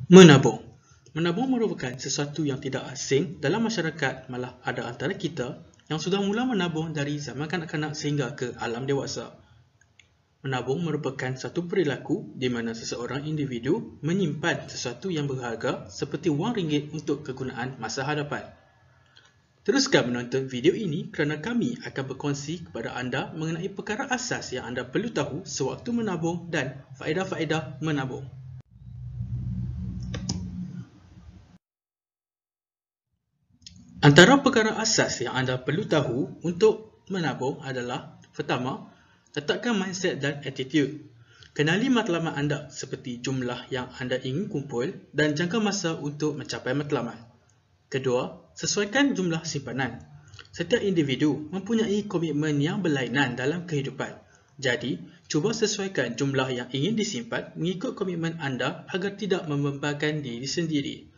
Menabung. Menabung merupakan sesuatu yang tidak asing dalam masyarakat, malah ada antara kita yang sudah mula menabung dari zaman kanak-kanak sehingga ke alam dewasa. Menabung merupakan satu perilaku di mana seseorang individu menyimpan sesuatu yang berharga seperti wang ringgit untuk kegunaan masa hadapan. Teruskan menonton video ini kerana kami akan berkongsi kepada anda mengenai perkara asas yang anda perlu tahu sewaktu menabung dan faedah-faedah menabung. Antara perkara asas yang anda perlu tahu untuk menabung adalah: pertama, letakkan mindset dan attitude. Kenali matlamat anda seperti jumlah yang anda ingin kumpul dan jangka masa untuk mencapai matlamat. Kedua, sesuaikan jumlah simpanan. Setiap individu mempunyai komitmen yang berlainan dalam kehidupan. Jadi, cuba sesuaikan jumlah yang ingin disimpan mengikut komitmen anda agar tidak membebankan diri sendiri.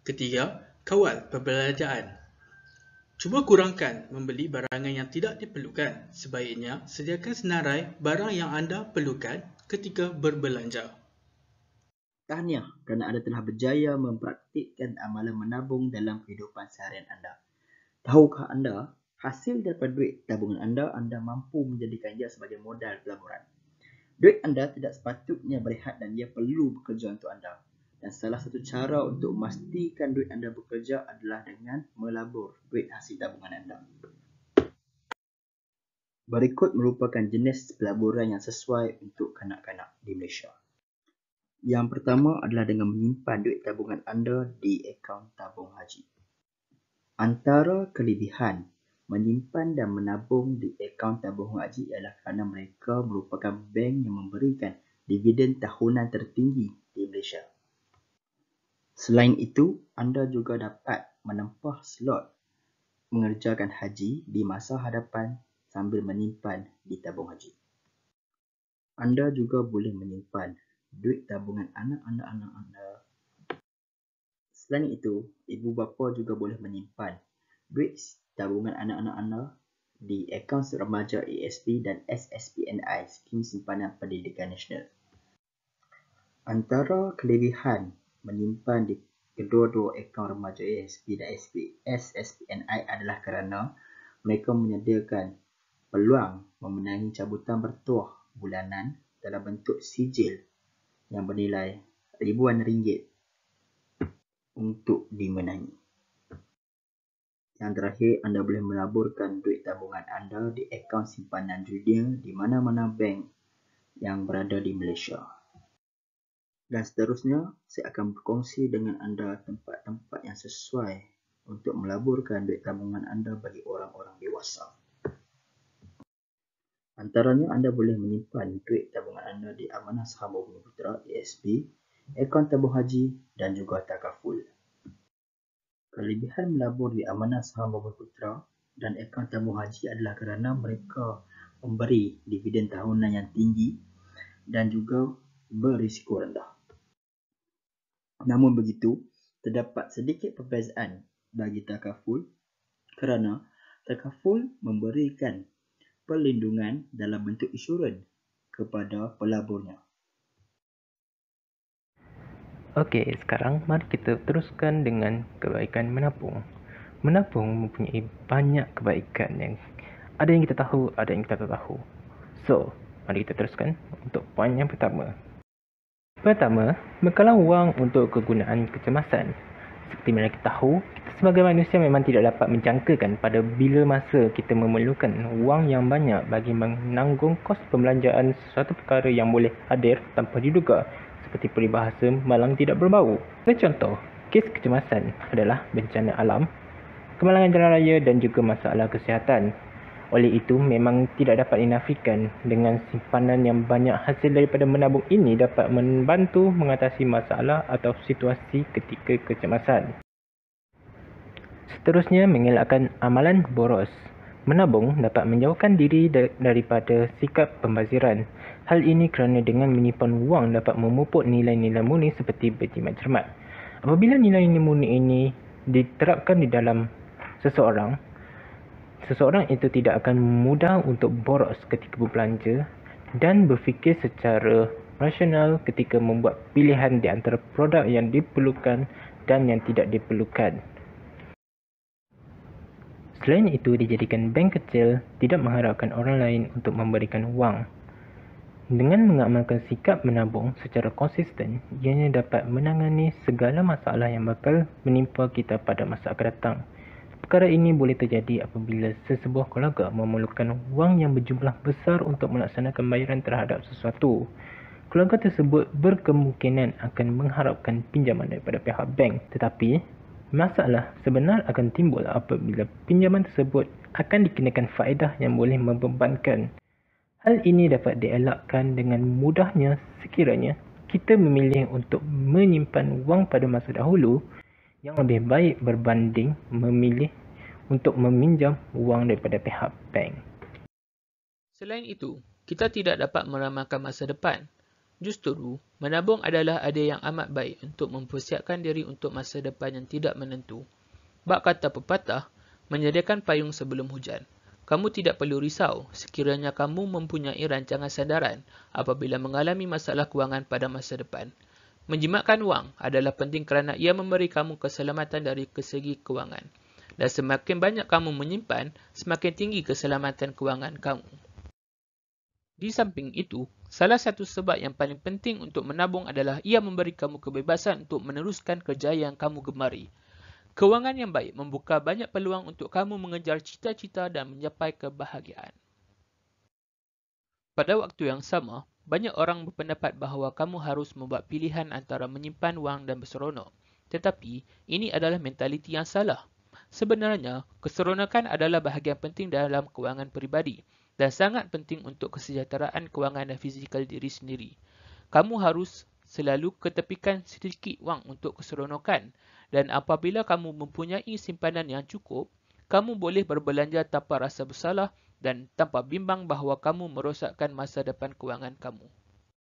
Ketiga, kawal perbelanjaan. Cuba kurangkan membeli barangan yang tidak diperlukan. Sebaiknya sediakan senarai barang yang anda perlukan ketika berbelanja. Tahniah kerana anda telah berjaya mempraktikkan amalan menabung dalam kehidupan seharian anda. Tahukah anda, hasil daripada duit tabungan anda mampu menjadikan ia sebagai modal pelaburan. Duit anda tidak sepatutnya berehat dan ia perlu bekerja untuk anda. Dan salah satu cara untuk memastikan duit anda bekerja adalah dengan melabur duit hasil tabungan anda. Berikut merupakan jenis pelaburan yang sesuai untuk kanak-kanak di Malaysia. Yang pertama adalah dengan menyimpan duit tabungan anda di akaun tabung haji. Antara kelebihan menyimpan dan menabung di akaun tabung haji ialah kerana mereka merupakan bank yang memberikan dividen tahunan tertinggi di Malaysia. Selain itu, anda juga dapat menempah slot mengerjakan haji di masa hadapan sambil menyimpan di tabung haji. Anda juga boleh menyimpan duit tabungan anak-anak anda. Selain itu, ibu bapa juga boleh menyimpan duit tabungan anak-anak anda di akaun remaja ASP dan SSPNI, Skim Simpanan Pendidikan Nasional. Antara kelebihan menyimpan di kedua-dua akaun remaja ASP dan SSPNI adalah kerana mereka menyediakan peluang memenangi cabutan bertuah bulanan dalam bentuk sijil yang bernilai ribuan ringgit untuk dimenangi. Yang terakhir, anda boleh melaburkan duit tabungan anda di akaun simpanan dunia di mana-mana bank yang berada di Malaysia. Dan seterusnya, saya akan berkongsi dengan anda tempat-tempat yang sesuai untuk melaburkan duit tabungan anda bagi orang-orang dewasa. Antaranya, anda boleh menyimpan duit tabungan anda di Amanah Saham Bumi Putera ASB, akaun tabung haji dan juga takaful. Kelebihan melabur di Amanah Saham Bumi Putera dan akaun tabung haji adalah kerana mereka memberi dividen tahunan yang tinggi dan juga berisiko rendah. Namun begitu, terdapat sedikit perbezaan bagi takaful kerana takaful memberikan perlindungan dalam bentuk insurans kepada pelaburnya. Okey, sekarang mari kita teruskan dengan kebaikan menabung. Menabung mempunyai banyak kebaikan yang ada yang kita tahu, ada yang kita tak tahu. So, mari kita teruskan untuk poin yang pertama. Pertama, bekalan wang untuk kegunaan kecemasan. Seperti mana kita tahu, kita sebagai manusia memang tidak dapat menjangkakan pada bila masa kita memerlukan wang yang banyak bagi menanggung kos pembelanjaan sesuatu perkara yang boleh hadir tanpa diduga, seperti peribahasa malang tidak berbau. Contoh, kes kecemasan adalah bencana alam, kemalangan jalan raya dan juga masalah kesihatan. Oleh itu, memang tidak dapat dinafikan dengan simpanan yang banyak hasil daripada menabung ini dapat membantu mengatasi masalah atau situasi ketika kecemasan. Seterusnya, mengelakkan amalan boros. Menabung dapat menjauhkan diri daripada sikap pembaziran. Hal ini kerana dengan menyimpan wang dapat memupuk nilai-nilai murni seperti berjimat cermat. Apabila nilai-nilai murni ini diterapkan di dalam seseorang itu tidak akan mudah untuk boros ketika berbelanja dan berfikir secara rasional ketika membuat pilihan di antara produk yang diperlukan dan yang tidak diperlukan. Selain itu, dijadikan bank kecil tidak mengharapkan orang lain untuk memberikan wang. Dengan mengamalkan sikap menabung secara konsisten, ianya dapat menangani segala masalah yang bakal menimpa kita pada masa akan datang. Perkara ini boleh terjadi apabila sesebuah keluarga memerlukan wang yang berjumlah besar untuk melaksanakan bayaran terhadap sesuatu. Keluarga tersebut berkemungkinan akan mengharapkan pinjaman daripada pihak bank, tetapi masalah sebenar akan timbul apabila pinjaman tersebut akan dikenakan faedah yang boleh membebankan. Hal ini dapat dielakkan dengan mudahnya sekiranya kita memilih untuk menyimpan wang pada masa dahulu yang lebih baik berbanding memilih untuk meminjam wang daripada pihak bank. Selain itu, kita tidak dapat meramalkan masa depan. Justru, menabung adalah idea yang amat baik untuk mempersiapkan diri untuk masa depan yang tidak menentu. Bak kata pepatah, menyediakan payung sebelum hujan. Kamu tidak perlu risau sekiranya kamu mempunyai rancangan sandaran apabila mengalami masalah kewangan pada masa depan. Menjimatkan wang adalah penting kerana ia memberi kamu keselamatan dari segi kewangan. Dan semakin banyak kamu menyimpan, semakin tinggi keselamatan kewangan kamu. Di samping itu, salah satu sebab yang paling penting untuk menabung adalah ia memberi kamu kebebasan untuk meneruskan kerjaya yang kamu gemari. Kewangan yang baik membuka banyak peluang untuk kamu mengejar cita-cita dan mencapai kebahagiaan. Pada waktu yang sama, banyak orang berpendapat bahawa kamu harus membuat pilihan antara menyimpan wang dan berseronok. Tetapi, ini adalah mentaliti yang salah. Sebenarnya, keseronokan adalah bahagian penting dalam kewangan peribadi dan sangat penting untuk kesejahteraan kewangan dan fizikal diri sendiri. Kamu harus selalu ketepikan sedikit wang untuk keseronokan dan apabila kamu mempunyai simpanan yang cukup, kamu boleh berbelanja tanpa rasa bersalah dan tanpa bimbang bahawa kamu merosakkan masa depan kewangan kamu.